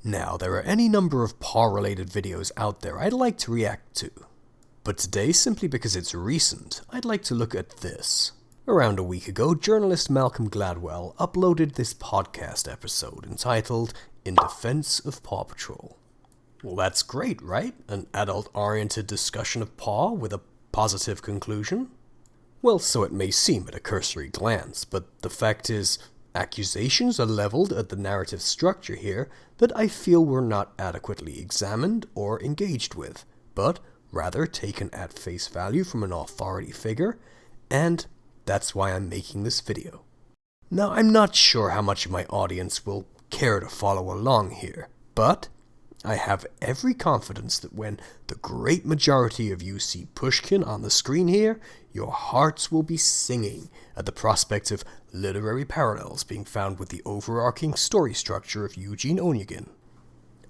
Now, there are any number of paw-related videos out there I'd like to react to. But today, simply because it's recent, I'd like to look at this. Around a week ago, journalist Malcolm Gladwell uploaded this podcast episode entitled In Defense of PAW Patrol. Well, that's great, right? An adult-oriented discussion of PAW with a positive conclusion? Well, so it may seem at a cursory glance, but the fact is, accusations are leveled at the narrative structure here that I feel were not adequately examined or engaged with, but rather taken at face value from an authority figure, and that's why I'm making this video. Now, I'm not sure how much of my audience will care to follow along here, but I have every confidence that when the great majority of you see Pushkin on the screen here, your hearts will be singing at the prospect of literary parallels being found with the overarching story structure of Eugene Onegin.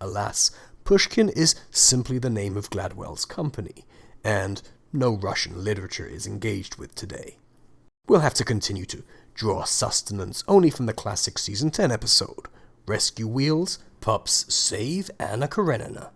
Alas, Pushkin is simply the name of Gladwell's company, and no Russian literature is engaged with today. We'll have to continue to draw sustenance only from the classic Season 10 episode, Rescue Wheels, Pups Save Anna Karenina.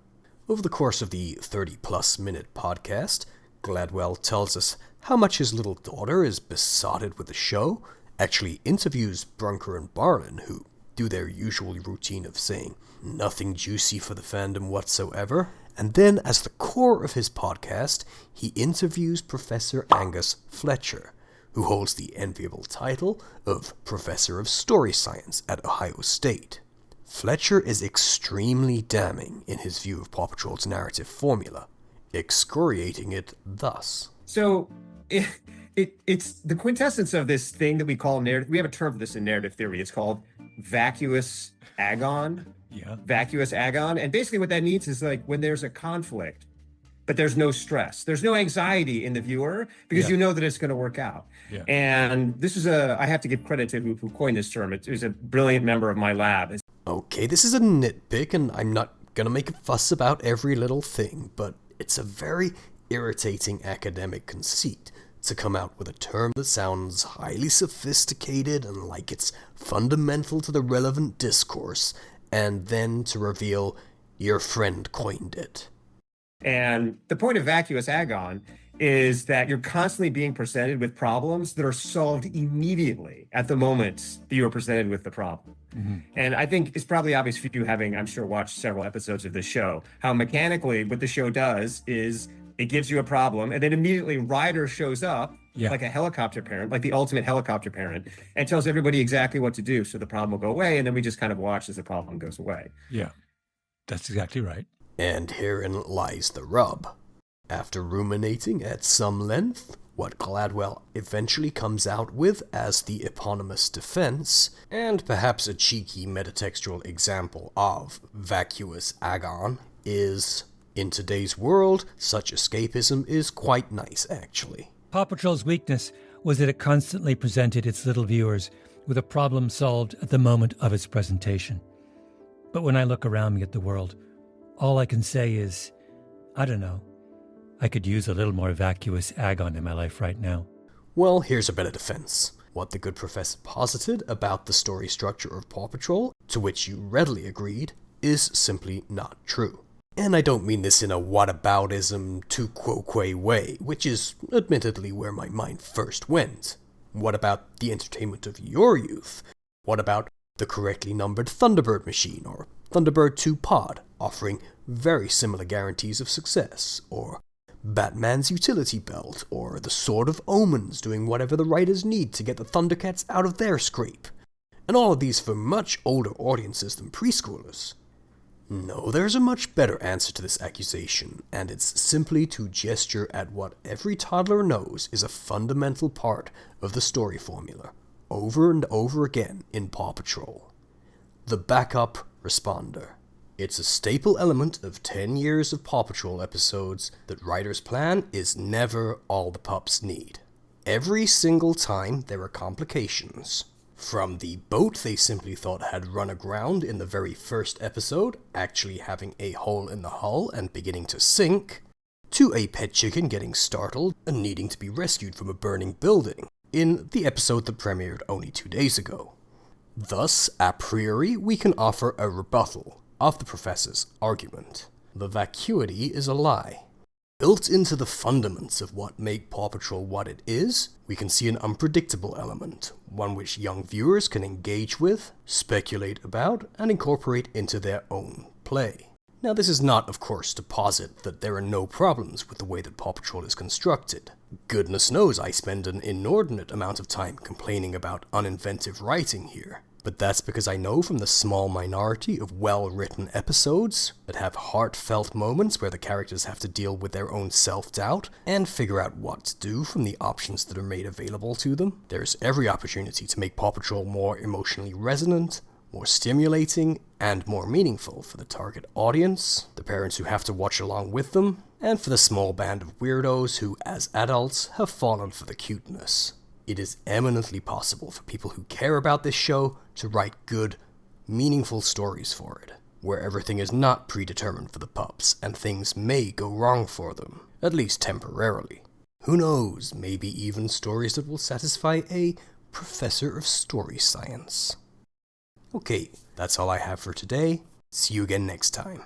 Over the course of the 30-plus minute podcast, Gladwell tells us how much his little daughter is besotted with the show, actually interviews Brunker and Barlin, who do their usual routine of saying nothing juicy for the fandom whatsoever, and then, as the core of his podcast, he interviews Professor Angus Fletcher, who holds the enviable title of Professor of Story Science at Ohio State. Fletcher is extremely damning in his view of PAW Patrol's narrative formula, excoriating it thus. So, it's the quintessence of this thing that we call narrative. We have a term for this in narrative theory. It's called vacuous agon. Yeah. Vacuous agon. And basically what that means is like when there's a conflict, but there's no stress. There's no anxiety in the viewer because you know that it's going to work out. Yeah. And this is I have to give credit to who coined this term. It was a brilliant member of my lab. Okay, this is a nitpick, and I'm not gonna make a fuss about every little thing, but it's a very irritating academic conceit to come out with a term that sounds highly sophisticated and like it's fundamental to the relevant discourse, and then to reveal your friend coined it. And the point of vacuous agon is that you're constantly being presented with problems that are solved immediately at the moment that you are presented with the problem. Mm-hmm. And I think it's probably obvious for you, having, I'm sure, watched several episodes of this show, how mechanically what the show does is it gives you a problem, and then immediately Ryder shows up like a helicopter parent, like the ultimate helicopter parent, and tells everybody exactly what to do so the problem will go away, and then we just kind of watch as the problem goes away. Yeah, that's exactly right. And herein lies the rub. After ruminating at some length, what Gladwell eventually comes out with as the eponymous defense, and perhaps a cheeky metatextual example of vacuous agon, is, in today's world, such escapism is quite nice, actually. PAW Patrol's weakness was that it constantly presented its little viewers with a problem solved at the moment of its presentation. But when I look around me at the world, all I can say is, I don't know, I could use a little more vacuous agon in my life right now. Well, here's a better defense. What the good professor posited about the story structure of PAW Patrol, to which you readily agreed, is simply not true. And I don't mean this in a whataboutism, tu quoque way, which is admittedly where my mind first went. What about the entertainment of your youth? What about the correctly numbered Thunderbird machine, or Thunderbird 2 pod, offering very similar guarantees of success, or Batman's utility belt, or the Sword of Omens doing whatever the writers need to get the Thundercats out of their scrape, and all of these for much older audiences than preschoolers? No, there's a much better answer to this accusation, and it's simply to gesture at what every toddler knows is a fundamental part of the story formula, over and over again in PAW Patrol. The backup responder. It's a staple element of 10 years of PAW Patrol episodes that writers' plan is never all the pups need. Every single time there are complications. From the boat they simply thought had run aground in the very first episode, actually having a hole in the hull and beginning to sink, to a pet chicken getting startled and needing to be rescued from a burning building, in the episode that premiered only 2 days ago. Thus, a priori, we can offer a rebuttal. of the professor's argument. The vacuity is a lie. Built into the fundaments of what make Paw Patrol what it is, we can see an unpredictable element, one which young viewers can engage with, speculate about, and incorporate into their own play. Now, this is not, of course, to posit that there are no problems with the way that Paw Patrol is constructed. Goodness knows I spend an inordinate amount of time complaining about uninventive writing here. But that's because I know from the small minority of well-written episodes that have heartfelt moments where the characters have to deal with their own self-doubt and figure out what to do from the options that are made available to them, there's every opportunity to make Paw Patrol more emotionally resonant, more stimulating, and more meaningful for the target audience, the parents who have to watch along with them, and for the small band of weirdos who, as adults, have fallen for the cuteness. It is eminently possible for people who care about this show to write good, meaningful stories for it, where everything is not predetermined for the pups and things may go wrong for them, at least temporarily. Who knows, maybe even stories that will satisfy a professor of story science. Okay, that's all I have for today. See you again next time.